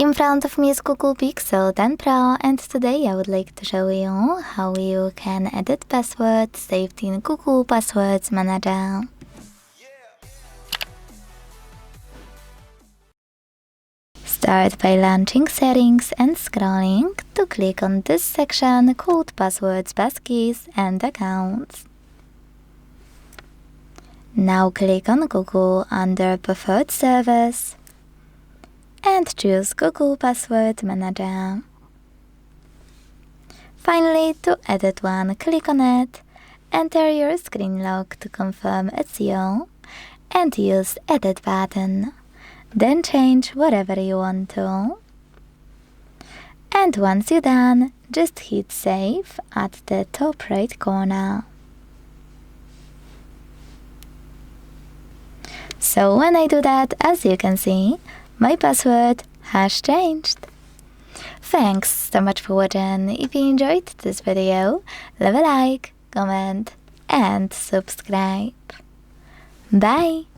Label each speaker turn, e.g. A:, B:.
A: In front of me is Google Pixel 10 Pro, and today I would like to show you how you can edit passwords saved in Google Passwords Manager. Start by launching Settings and scrolling to click on this section called Passwords, Passkeys and Accounts. Now click on Google under Preferred Service and choose Google Password Manager. Finally, to edit one, click on it, enter your screen log to confirm it's you, and use Edit button. Then change whatever you want to. And once you're done, just hit Save at the top right corner. So when I do that, as you can see, my password has changed. Thanks so much for watching. If you enjoyed this video, leave a like, comment and subscribe. Bye!